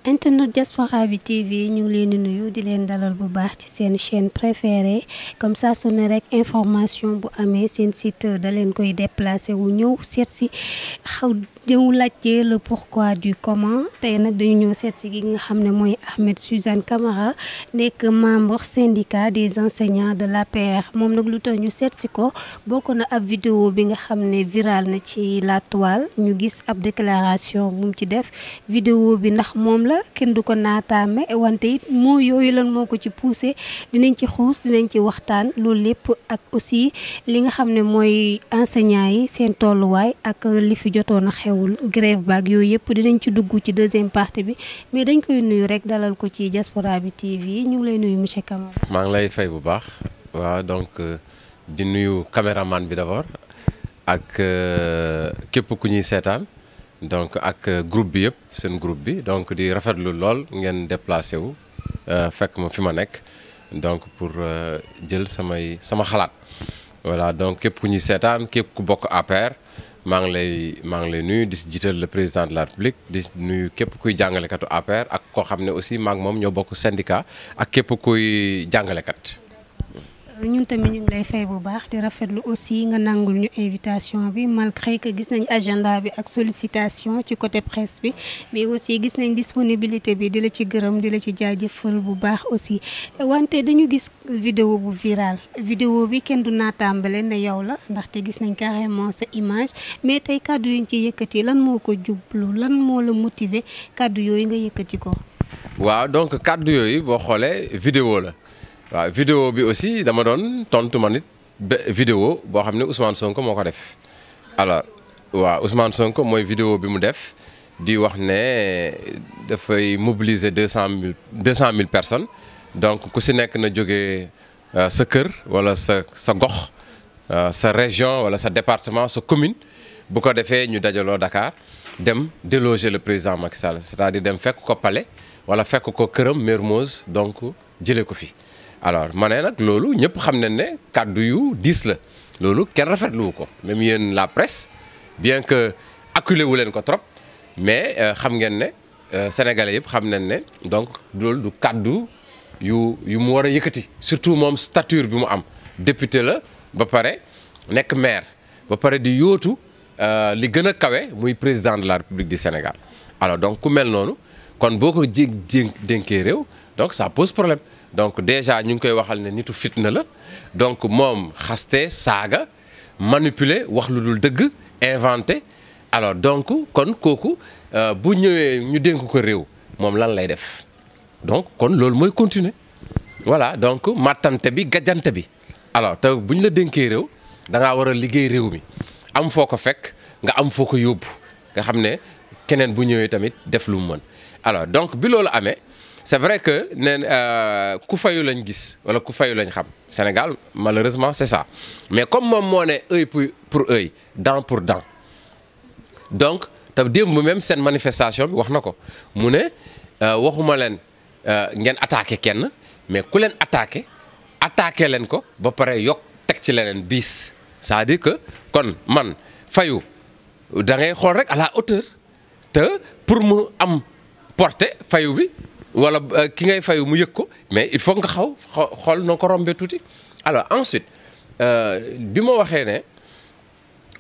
internet Diaspora bi TV ñu ngi leen di nuyu di leen dalal bu baax ci seen chaîne préférée comme ça su ne rek information bu amee seen site da leen koy déplacé wu ñëw seet si ñëw laajte le pourquoi du comment tey nag dañu ñëw seet si gi nga xam ne mooy Ahmed Suzanne Camara nekk membre syndicat des enseignants de l'APR moom nag lu tax ñu seet si ko bokk na ab vidéo bi nga xam ne viral na ci la toile ñu gis ab déclaration bu mu ci def vidéo bi ndax moom la kenn du ko naataame wante it moo yooyu lan moo ko ci poussé dinañ ci xuus dinañ ci waxtaan loolu lépp ak aussi li nga xam ne mooy enseignants yi seen tolluwaay ak li fi jotoon a xewul grève baag yooyu yëpp dinañ ci dugg ci deuxième partie bi mais dañ koy nuyu rek dalal ko ci Diaspora bi TV ñu ngi lay nuyu monsieur Camara. maa ngi lay fay bu baax waaw donc di nuyu caméraman bi d'abord ak képp ku ñuy seetaan. donc ak groupe bi yëpp seen groupe bi donc di rafetlu lool ngeen déplacé wu fekk ma fi ma nekk donc pour jël sama xalaat voilà donc képp ku ñuy seetaan képp ku bokk APR maa ngi lay nuyu di jiital le président de la République di nuyu képp kuy jàngalekatu APR ak koo xam ne aussi maa ngi moom ñoo bokk syndicat ak képp kuy jàngalekat. ñun tamit ñu ngi lay fay bu baax di rafetlu aussi nga nangul ñu invitation bi malgré que gis nañ agenda bi ak sollicitation ci côté presse bi mais aussi gis nañ disponibilité bi di la ci gërëm di la ci jaajëfal bu baax aussi wante dañu gis vidéo bu viral vidéo bi kenn du naataambale ne yow la ndaxte gis nañ carrément sa image mais tey kàddu yi ñu ci yëkkati lan moo ko jublu lan moo la motiver kàddu yooyu nga yëkkati ko. waaw donc kàddu yooyu boo xoolee vidéo la. waaw vidéo bi aussi dama doon tontu ma nit vidéo boo xam ne Ousmane Sonko moo ko def alors waaw Ousmane Sonko mooy vidéo bi mu def di wax ne dafay mobiliser 200 000 personnes donc ku si nekk na jógee sa kër wala sa gox sa région wala sa département sa commune bu ko defee ñu dajaloo Dakar dem déloger le président Macky Sall c'est-à-dire dem fekk ko palais wala fekk ko këram Mermoz donc jëlee ko fi. alors ma ne nag loolu ñëpp xam nañ ne kàddu yu diis la loolu kenn rafetlu ko même yéen la presse bien que acculé wu leen ko trop mais xam ngeen ne sénégalais yëpp xam nañ ne donc loolu du kàddu yu mu war a yëkkati surtout moom stature bi mu am député la ba pare nekk maire ba pare di yóotu li gën a kawe muy président de la République du Sénégal alors donc ku mel noonu kon boo ko dénkee réew donc ça pose problème. donc déjà ñu ngi koy waxal ne nitu fitna la donc moom xaste saaga manipuler wax lu dul dëgg inventé alors donc kon kooku bu ñëwee ñu dénk ko réew moom lan lay def donc kon loolu mooy continuer voilà donc mattante bi gajjante bi alors te bu ñu la dénkee réew da ngaa war a liggéey réew mi am foo ko fekk nga am foo ko yóbbu nga xam ne keneen bu ñëwee tamit def lu mu mën alors donc bi loolu amee. c'est vrai que neen ku fayu lañ gis wala ku fayu lañ xam Sénégal malheureusement c'est ça mais comme moom moo ne œil pour œil dent pour dent donc te démb même seen manifestation bi wax na ko mu ne waxuma leen ngeen attaqué kenn mais ku leen attaqué leen ko ba pare yokk teg ci leneen bis c'est-à-dire que kon man fayu da ngay xool rek à la hauteur te pour mu am portée fayu bi wala ki ngay fayu mu yëg ko mais il faut nga xool noo ko rombee tuuti alors ensuite bi ma waxee ne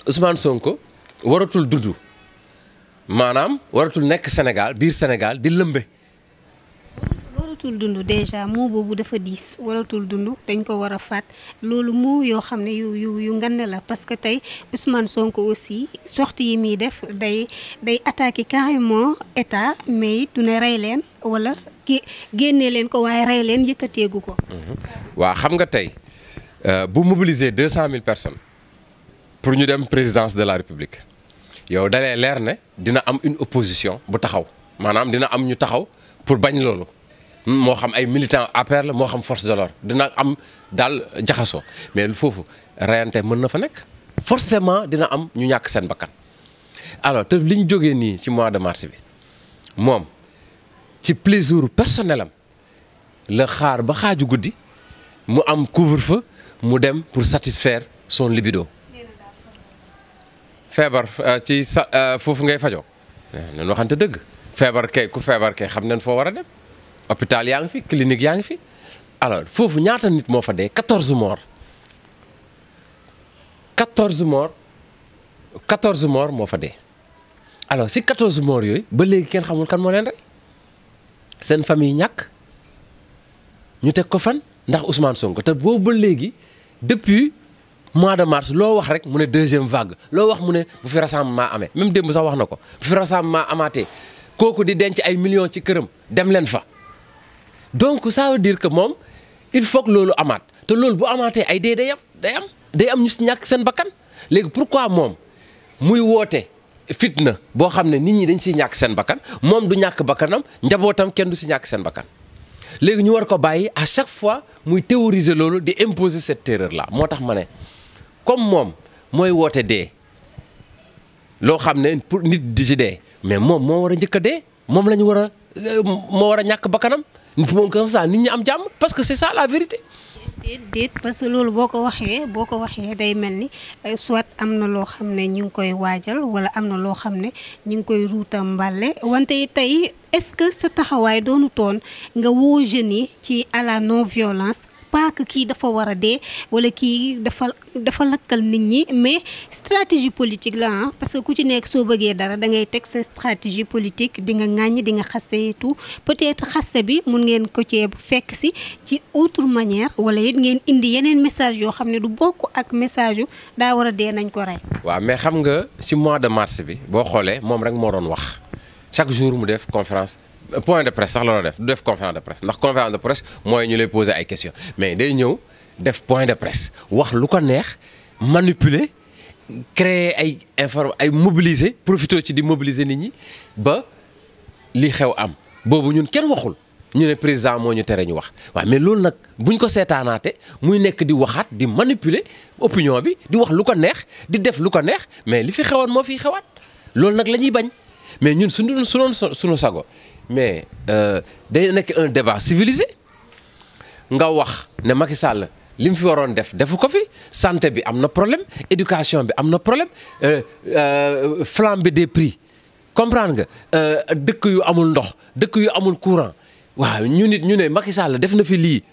Ousmane Sonko waratul dudd maanaam waratul nekk Sénégal biir Sénégal di lëmbe. waratul dund déjà moo boobu dafa diis waratul dund dañ ko war a faat loolu moo yoo xam ne yu ngande la parce que tey Ousmane Sonko aussi sortie yi muy def day attaquer carrément état mais it du ne rey leen wala génnee leen ko waaye rey leen yëkkateegu ko. waaw xam nga tey bu mobiliser 200 000 personnes pour ñu dem présidence de la République yow dalee leer ne dina am une opposition bu taxaw maanaam dina am ñu taxaw pour bañ loolu. moo xam ay militants APR la moo xam force de l'ordre dina am daal jaxasoo mais foofu reyante mën na fa nekk forcément dina am ñu ñàkk seen bakkan alors te li ñu jógee nii ci mois de mars bi moom ci plaisir personnel am la xaar ba xaaju guddi mu am couvre-feu mu dem pour satisfaire son libido feebar ci sa foofu ngay fajoo nañu waxante dëgg feebar kay ku feebar kay xam nañ foo war a dem hôpital yaa ngi fi clinique yaa ngi fi alors foofu ñaata nit moo fa dee 14 morts 14 morts moo fa dee alors si 14 morts yooyu ba léegi kenn xamul kan moo leen rey seen famille ñàkk ñu teg ko fan ndax Ousmane Sonko te boobu ba léegi depuis mois de mars loo wax rek mu ne deuxième vague loo wax mu ne bu fi rassemblement amee même démb sax wax na ko bu fi rassemblement amaatee kooku di denc ay millions ci këram dem leen fa. donc ça veut dire que moom il faut que loolu amaat te loolu bu amaatee ay dee day am ñu si ñàkk seen bakkan léegi pourquoi moom muy woote fitna boo xam ne nit ñi dañ siy ñàkk seen bakkan moom du ñàkk bakkanam njabootam kenn du si ñàkk seen bakkan. léegi ñu war ko bàyyi à chaque fois muy théoriser loolu di imposer cette terreur là moo tax ma ne comme moom mooy woote dee loo xam ne pour nit di ci dee mais moom moo war a njëkk a dee moom la ñu war a moo war a ñàkk bakkanam moom comme ça nit ñi am jàmm parce que c'est ça la vérité. déet parce que loolu boo ko waxee day mel ni soit am na loo xam ne ñu ngi koy waajal wala am na loo xam ne ñu ngi koy ruuta mbàlle wante tey est-ce que sa taxawaay doonu toon nga woo jeunes yi ci à la non violence pas que kii dafa war a dee wala kii dafa lakkal nit ñi mais stratégie politique la ah parce que ku ci nekk soo bëggee dara da ngay teg sa stratégie politique di nga ŋàññ di nga xaste et tout peut-être xaste bi mun ngeen ko cee fekk si ci autre manière wala it ngeen indi yeneen message yoo xam ne du bokk ak message yu daa war a dee nañ ko rey. waaw mais xam nga ci mois de mars bi boo xoolee moom rek moo doon wax chaque jour mu def conférence. point de presse sax la doon def du def conférence de presse ndax conférence de presse mooy ñu lay poser ay questions mais day ñëw def point de presse wax lu ko neex manipuler créer ay mobiliser profiter ci di mobiliser nit ñi ba li xew am boobu ñun kenn waxul ñu ne président moo ñu tere ñu wax waaw mais loolu nag buñ ko seetaanaate muy nekk di waxaat di manipuler opinion bi di wax lu ko neex di def lu ko neex mais li fi xewoon moo fiy xewaat loolu nag la ñuy bañ mais ñun suñu sago mais day nekk un débat civilisé nga wax ne Macky Sall li mu fi waroon defu ko fi santé bi am na problème éducation bi am na problème flambée des prix comprendre nga dëkk yu amul ndox dëkk yu amul courant waaw ñu ne Macky Sall def na fi lii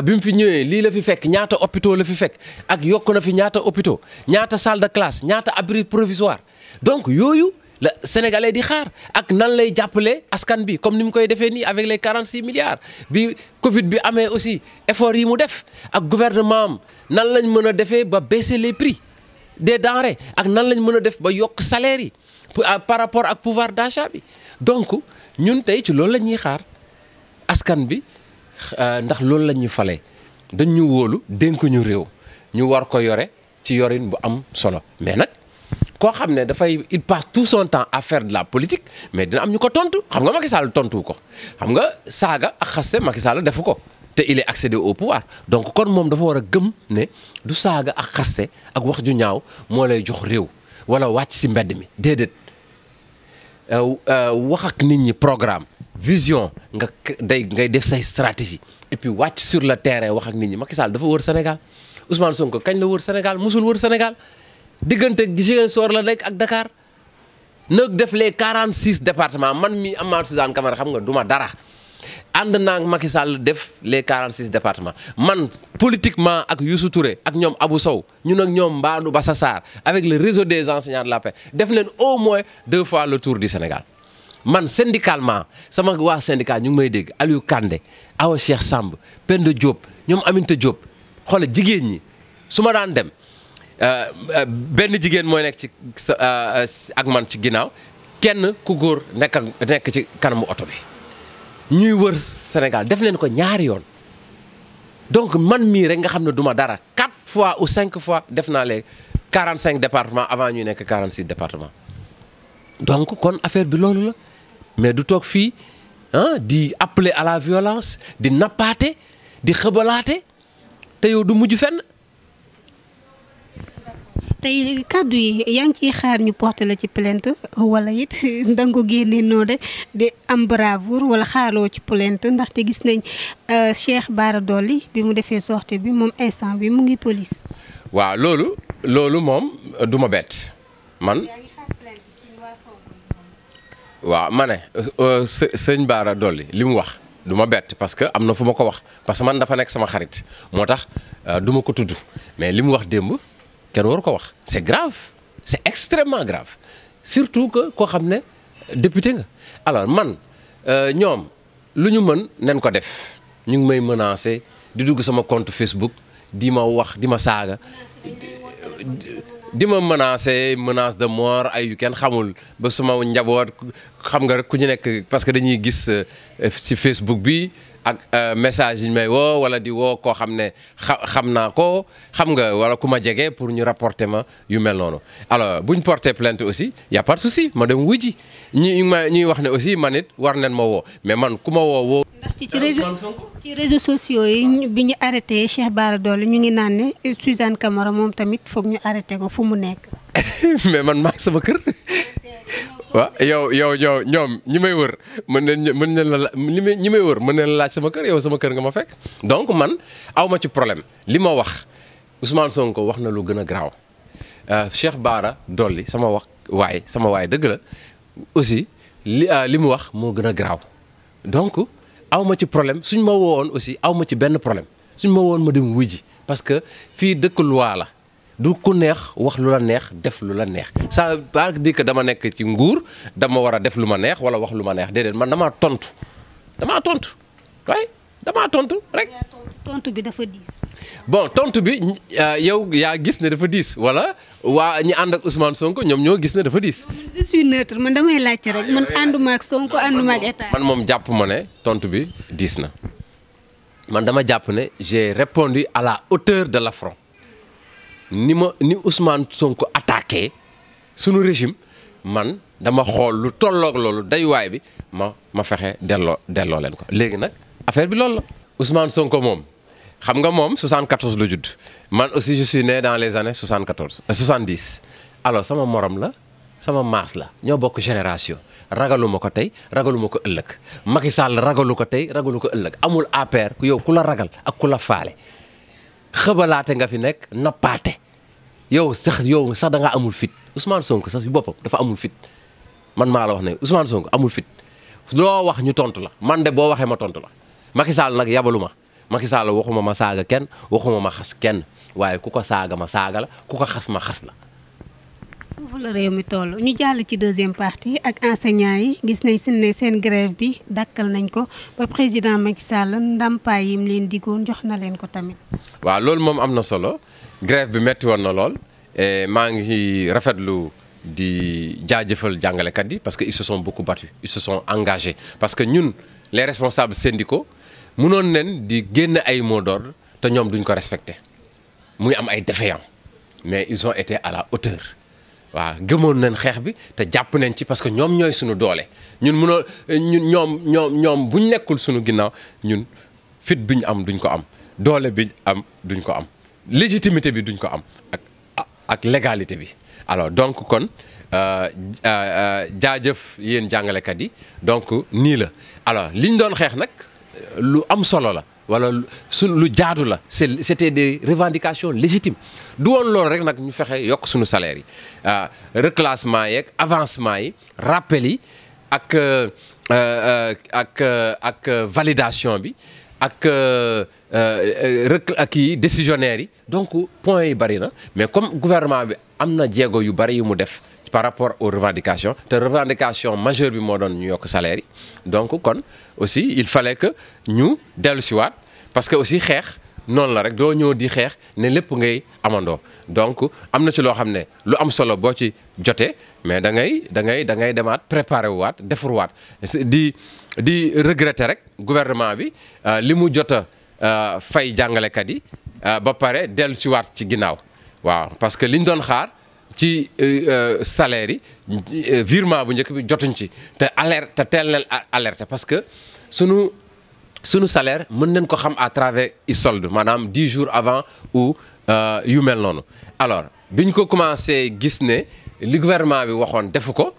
bi mu fi ñëwee lii la fi fekk ñaata hôpitaux la fi fekk ak yokk na fi ñaata hôpitaux ñaata salle de classe ñaata abri provisoire donc yooyu la Sénégalais di xaar ak nan lay jàppale askan bi comme ni mu koy defee nii avec les 46 milliards bi Covid bi amee aussi effort yi mu def ak gouvernement am nan lañ mën a defee ba baisser les prix des denrées ak nan lañ mën a def ba yokk salaire yi par rapport ak pouvoir d'achat bi donc ñun tey ci loolu la ñuy xaar askan bi ndax loolu la ñuy falee dañ ñu wóolu dénk ñu réew ñu war ko yore ci yorin bu am solo mais nag koo xam ne il passe tout son temps à faire de la politique mais dina am ñu ko tontu xam nga Macky Sall tontu ko xam nga saaga ak xaste Macky Sall defu ko te il est accédé au pouvoir donc kon moom dafa war a gëm ne du saaga ak xaste ak wax ju ñaaw moo lay jox réew wala wàcc ci mbedd mi déedéet wax ak nit ñi programme vision ngay def say stratégie et puis wàcc sur le terrain wax ak nit ñi Macky Sall dafa wër Sénégal Ousmane Sonko kañ la wër Sénégal musul wër Sénégal diggante Ziguinchor la nekk ak Dakar nag def les 46 départements man mi Amathou Suzanne Camara xam nga duma dara ànd naa ak Macky Sall def les 46 départements man politiquement ak Youssou Touré ak ñoom Abou Sow ñun ak ñoom Mbadou Bassa Sarr avec le réseau des enseignants de la paix def leen au moins 2 fois le tour du Sénégal man syndicalement sama waa syndicat ñu ngi may dégg Aliou Kandé Awa Cheikh Samb Penda Diop ñoom Aminata Diop xoolal jigéen ñi su ma daan dem benn jigéen mooy nekk ci ak man ci ginnaaw kenn ku góor nekk ci kanamu oto bi ñuy wër Sénégal def leen ko ñaari yoon donc man mii rek nga xam ne duma dara 4 fois ou 5 fois def naa les 45 départements avant ñuy nekk 46 départements donc kon affaire bi loolu la mais du toog fii di appeler à la violence di nappaate di xëbalaate te yow du mujj fenn. tey kàddu yi yaa ngi ciy xaar ñu porté la ci plainte wala it da nga ko génnee noonu di am bravoure wala xaaroo ci plainte ndaxte gis nañ Cheikh Bara Dolly bi mu defee sortie bi moom instant bi mu ngi police. waaw loolu moom du ma bett man. waaw ma ne sëñ Bara Dolly li mu wax du ma bett parce que am na fu ma ko wax parce que man dafa nekk sama xarit moo tax du ma ko tudd mais li mu wax démb kenn waru ko wax c'est grave c'est extrêmement grave surtout que koo xam ne député nga alors man ñoom lu ñu mën nen ko def ñu ngi may menacer di dugg sama compte Facebook di ma wax di ma saaga di ma menacer menace de mort ay yu kenn xamul ba suma njaboot xam nga rek ku ñu nekk parce que dañuy gis ci Facebook bi ak message yi ñu may woo wala di woo koo xam ne xam naa ko xam nga wala ku ma jege pour ñu rapporter ma yu mel noonu. alors bu ñu porter plainte aussi y a pas de souci ma dem wujji ñuy wax ne aussi man it war nañ ma woo mais man ku ma woo. ndax ci réseaux sociaux yi bi ñu arrêté Cheikh Bara Dolly ñu ngi naan ne Suzanne Camara moom tamit foog ñu arrêté ko fu mu nekk. mais man maa sama kër. waaw yow ñoom ñi may wër mën nañ la ñi may wër mën nañ la laaj sama kër yow sama kër nga ma fekk. donc man aw ma ci problème li ma wax Ousmane Sonko wax na lu gën a garaaw Cheikh Bara Dolly sama waay dëgg la aussi li mu wax moo gën a garaaw donc aw ma ci problème suñ ma woowoon aussi aw ma ci benn problème suñ ma woowoon ma dem wuy ji parce que fii dëkk loi la. du ku neex wax lu la neex def lu la neex ça veut dire que dama nekk ci nguur dama war a def lu ma neex wala wax lu ma neex déedéet man damaa tontu waaye damaa tontu rek. tontu bi dafa diis. bon tontu bi yow yaa gis ne dafa diis wala waa ñi ànd ak Ousmane Sonko ñoom ñoo gis ne dafa diis. je suis neutre man damay laajte rek man ànduma ak Sonko ànduma ak état. man moom jàpp ma ne tontu bi diis na man dama jàpp ne j'ai répondu à la hauteur de l'affront. ni Ousmane Sonko attaqué sunu régime man dama xool lu tolloog loolu daywaay bi ma fexe delloo leen ko. léegi nag affaire bi loolu la. Ousmane Sonko moom xam nga moom 74 la judd man aussi je suis né dans les années 70 alors sama morom la sama maas la ñoo bokk génération ragaluma ko tey ragaluma ko ëllëg Macky Sall ragalu ko tey ragalu ko ëllëg amul APR yow ku la ragal ak ku la faale. xëbalaate nga fi nekk nappaate yow sax da nga amul fit Ousmane Sonko sax fi boppam dafa amul fit man maa la wax ne Ousmane Sonko amul fit loo wax ñu tontu la man de boo waxee ma tontu la Macky Sall nag yabalu ma Macky Sall waxuma ma saaga kenn waxuma ma xas kenn waaye ku ko saaga ma saaga la ku ko xas ma xas la. foofu la réew mi toll ñu jàll ci deuxième partie ak enseignants yi gis nañ ne seen grève bi dakkal nañ ko ba président Macky Sall ndàmpaay yim leen diggoon jox na leen ko tamit. waaw loolu moom am na solo grève bi metti woon na lool maa ngi rafetlu di jaajëfal jàngalekat yi parce que ils se sont beaucoup battus ils se sont engagés parce que ñun les responsables syndicaux mënoon nen di génn ay mots d'ordre te ñoom duñ ko respecté muy am ay défaillants mais ils ont été à la hauteur. waaw gëmoon nañ xeex bi te jàpp nañ ci parce que ñoom ñooy suñu doole ñoom buñ nekkul suñu ginnaaw ñun fit bi ñu am duñ ko am doole bi am duñ ko am légitimité bi duñ ko am ak légalité bi alors donc kon jaajëf yéen jàngalekat yi donc nii la alors liñ doon xeex nag lu am solo la wala lu jaadu la c'était des revendications légitimes du woon loolu rek nag ñu fexe yokk suñu salaire yi reclassement yeeg avancement yi rappel yi ak validation bi ak kii décisionnaire yi donc points yi bari na mais comme gouvernement bi am na jéego yu bari yu mu def par rapport aux revendications te revendication majeure bi moo doon ñu yokk salaire yi donc kon aussi il fallait que ñu dellu siwaat parce que aussi xeex noonu la rek doo ñëw di xeex ne lépp ngay amandoo donc am na ci loo xam ne lu am solo boo ci jotee mais da ngay demaat préparer waat defarwaat di regretter rek gouvernement bi li mu jot a fay jàngalekat yi ba pare dellu siwaat ci ginnaaw waaw parce que liñ doon xaar ci salaire yi virement bu njëkk bi jotuñ ci te teel leen alerte parce que sunu salaire mën nañ ko xam à travers solde maanaam 10 jours avant ou yu mel noonu alors biñ ko commencé gis ne li gouvernement bi waxoon defu ko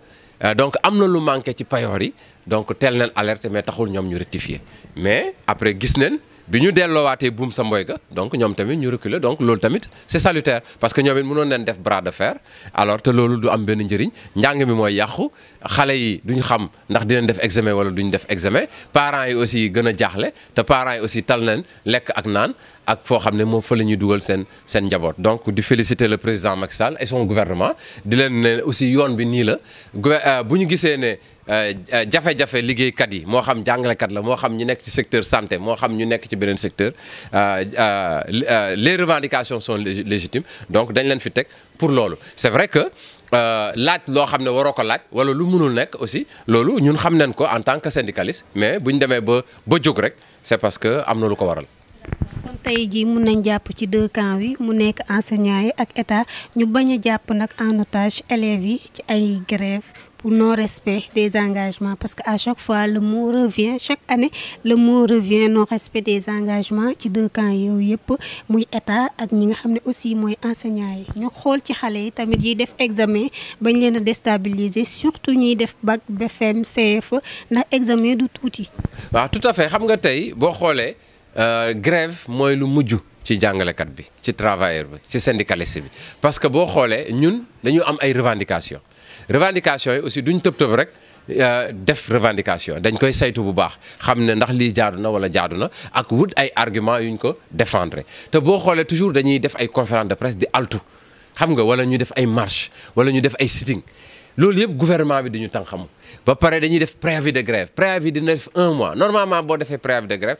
donc am na lu manqué ci payoor yi donc teel nañ alerte mais taxul ñoom ñu rectifier mais après gis nañ bi ñu delloowaatee buum sa mboy ga donc ñoom tamit ñu reculer donc loolu tamit c'est salutaire parce que ñoom it mënoon leen def bras de fer alors te loolu du am benn njëriñ njàng mi mooy yàqu xale yi duñu xam ndax dinañ def examen wala duñ def examen parents yi aussi gën a jaaxle te parents yi aussi tal nañ lekk ak naan ak foo xam ne moom fa la ñuy dugal seen njaboot donc di féliciter le président Macky Sall et son gouvernement di leen ne aussi yoon bi nii la bu ñu gisee ne jafe-jafe liggéeykat yi moo xam jàngalekat la moo xam ñu nekk ci secteur santé moo xam ñu nekk ci beneen secteur les revendications sont légitimes donc dañ leen fi teg pour loolu c'est vrai que laaj loo xam ne waroo ko laaj wala lu mënul nekk aussi loolu ñun xam nañ ko en tant que syndicaliste mais bu ñu demee ba jóg rek c'est parce que am na lu ko waral. kon tey jii mun nañ jàpp ci deux camps yi mu nekk enseignants yi ak état ñu bañ a jàpp nag en otage élèves yi ci ay grève pour non-respect des engagements parce que à chaque fois le mot revient chaque année le mot revient non-respect des engagements ci deux camps yooyu yëpp muy état ak ñi nga xam ne aussi mooy enseignants yi ñu xool ci xale yi tamit yiy def examen bañ leen a déstabiliser surtout ñuy def bac BFEM CFEE ndax examen du tuuti. waaw tout à fait xam nga tey boo xoolee. Grève mooy lu mujj ci jàngalekat bi ci travailleur bi ci syndicaliste bi parce que boo xoolee ñun dañu am ay revendications yi aussi duñ tëb rek def revendication dañ koy saytu bu baax xam ne ndax lii jaadu na wala jaadu na ak wut ay arguments yuñ ko défendre te boo xoolee toujours dañuy def ay conférence de presse di altu xam nga wala ñu def ay marche wala ñu def ay sitting loolu yëpp gouvernement bi dañu tàng xamu ba pare dañuy def préavis de grève préavis dina def 1 mois normalement boo defee préavis de grève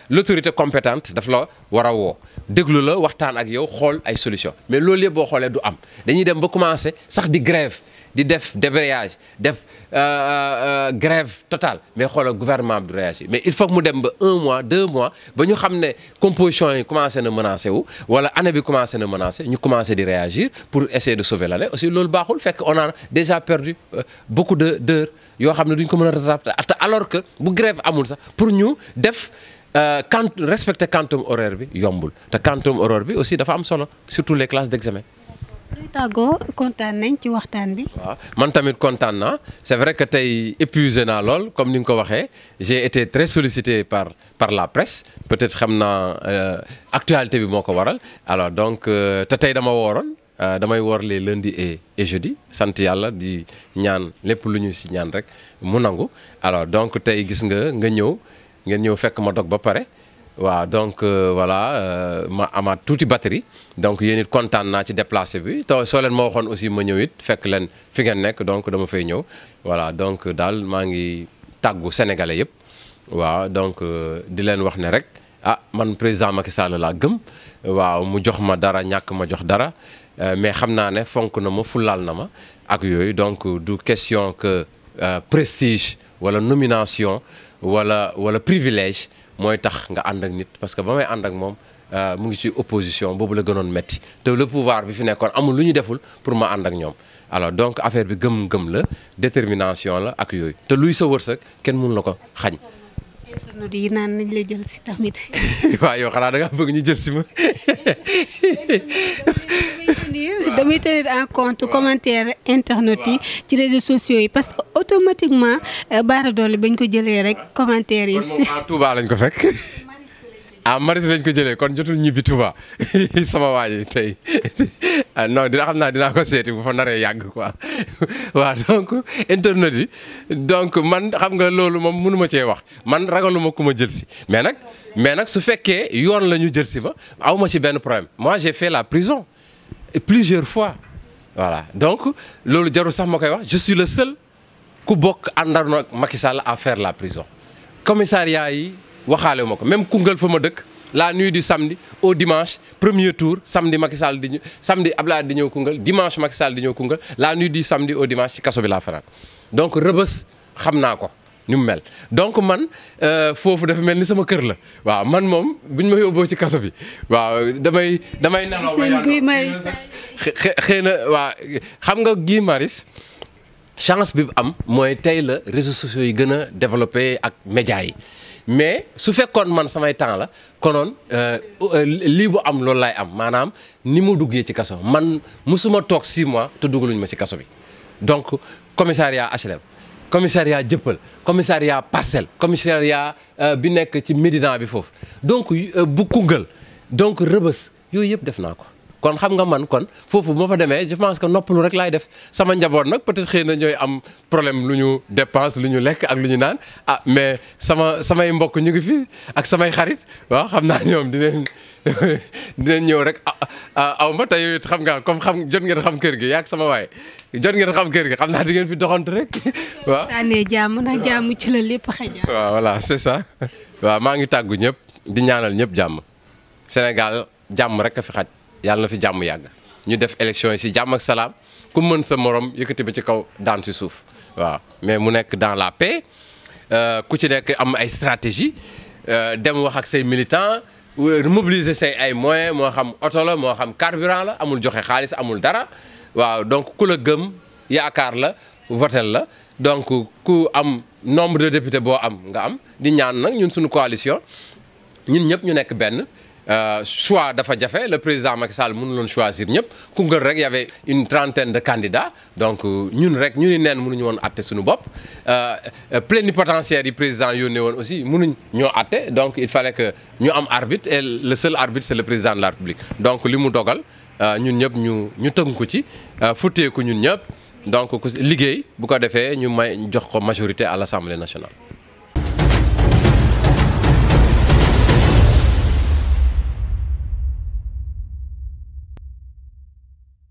l'autorité compétente daf la war a woo déglu la waxtaan ak yow xool ay solution mais loolu yëpp boo xoolee du am dañuy dem ba commencer sax di grève di def débrayage def grève totale mais xoolal gouvernement bi du réagir mais il faut que mu dem ba 1 mois 2 mois ba ñu xam ne composition yi commencé na menacé wu wala année bi commencé na menacé ñu commencé di réagir pour essayer de sauver l'année aussi loolu baaxul fekk on a déjà perdu beaucoup d'heures yoo xam ne duñ ko mën a rattraper alors que bu grève amul sax pour ñu def respecter quantum horaire bi yombul te quantum horaire bi aussi dafa am solo surtout les classes d'examen. tàggoo kontaan nañ ci waxtaan bi. waaw man tamit kontaan naa c'est vrai que tey épuisé naa lool comme ni nga ko waxee j'ai été très sollicité par la presse peut-être xam naa actualité bi moo ko waral alors donc te tey dama wooroon damay woor les lundis et jeudi sant yàlla di ñaan lépp lu ñu ci ñaan rek mu nangu alors donc tey gis nga ngeen ñëw fekk ma dog ba pare. waaw donc voilà ma amaat tuuti batterie donc yéen it kontaan naa ci déplacé bi te soo leen ma waxoon aussi ma ñëw it fekk leen fi ngeen nekk donc dama fay ñëw voilà donc daal maa ngi tàggu sénégalais yëpp waaw donc di leen wax ne rek man président Macky Sall laa gëm waaw mu jox ma dara ñàkk ma jox dara mais xam naa ne fonk na ma fulaal na ma ak yooyu donc du question que prestige wala nomination wala privilège mooy tax nga ànd ak nit parce que ba may ànd ak moom mu ngi ci opposition boobu la gënoon metti te le pouvoir bi fi nekkoon amul lu ñu deful pour ma ànd ak ñoom alors donc affaire bi gëm-gëm la détermination la ak yooyu te luy sa wërsëg kenn mënu la ko xañ. internet yi naan nañ la jël si tamit. waaw yow xanaa da ngaa bëgg ñu jël si ma. damay tenir en compte commentaire internet yi ci réseaux sociaux yi parce que automatiquement Bara Dolly bañ ko jëlee rek commentaire yi. kon Touba lañ ko fekk. Maris lañ ko jëlee kon jotul ñibbi Touba sama waa ji tey non dinaa ko seeti bu fa naree yàgg quoi waaw donc internet yi donc man xam nga loolu moom mënu ma cee wax man ragaluma ku ma jël si mais nag su fekkee yoon la ñu jël si ba aw ma ci benn problème moi j'ai fait la prison plusieurs fois voilà donc loolu jarul sax ma koy wax je suis le seul ku bokk àndandoo ak Macky Sall à faire la prison commissariat yi. waxaale ma ko même Koungheul fa ma dëkk la nuit du samedi au dimanche premier tour samedi Macky Sall di ñëw samedi Abdoulaye di ñëw Koungheul dimanche Macky Sall di ñëw Koungheul la nuit du samedi au dimanche ci kaso bi laa fanaan donc Rebeuss xam naa ko ni mu mel donc man foofu dafa mel ni sama kër la waaw man moom buñ ma yóbboo ci kaso bi waaw damay nelaw xëy na waa xam nga Guy Marius chance bi am mooy tey la réseaux sociaux yi gën a développé ak médias yi mais su fekkoon man samay temps la konoon lii bu am loolu laay am maanaam ni mu duggee ci kaso man musuma toog 6 mois te dugaluñ ma ci kaso bi donc commissariat HLM commissariat Dieuppeul commissariat Parcelles commissariat bi nekk ci Médina bi foofu donc bu Koungheul donc Rebeuss yooyu yëpp def naa ko. kon xam nga man kon foofu bu ma fa demee je pense que noppalu rek laay def sama njaboot nag peut-être xëy na ñooy am problème lu ñu dépense lu ñu lekk ak lu ñu naan mais samay mbokk ñu ngi fi ak samay xarit waaw xam naa ñoom dinañ ñëw rek aw ma tey it xam nga comme jot ngeen xam kër gi yaa ak sama waay jot ngeen xam kër gi xam naa di ngeen fi doxantu rek waaw. daanee jàmm nag jàmm ci la lépp xëj. waaw voilà c'est ça. waaw maa ngi tàggu ñëpp di ñaanal ñëpp jàmm Sénégal jàmm rek a fi xaj. yàlla na fi jàmm yàgg ñu def élection yi ci jàmm ak salaam ku mën sa morom yëkkati ba ci kaw daan ci suuf waaw mais mu nekk dans la paix ku ci nekk am ay stratégie dem wax ak say militants mobiliser say ay moyens moo xam oto la moo xam carburant la amul joxe xaalis amul dara waaw donc ku la gëm yaakaar la votel la donc ku am nombre de députés boo am nga am di ñaan nag ñun suñu coalition ñun ñëpp ñu nekk benn. Choix dafa jafe le président Macky Sall mënuloon choisir ñëpp Koungheul rek y avait une trentaine de candidats donc ñun rek ñu ni neen mënuñu woon atte suñu bopp plénipotentiaire yi président yónnee woon aussi mënuñ ñoo atte donc il fallait que ñu am arbitre et le seul arbitre c'est le président de la République donc li mu dogal ñun ñëpp ñu tënku ci futteeku ñun ñëpp donc liggéey bu ko defee ñu may jox ko majorité à l'Assemblée nationale.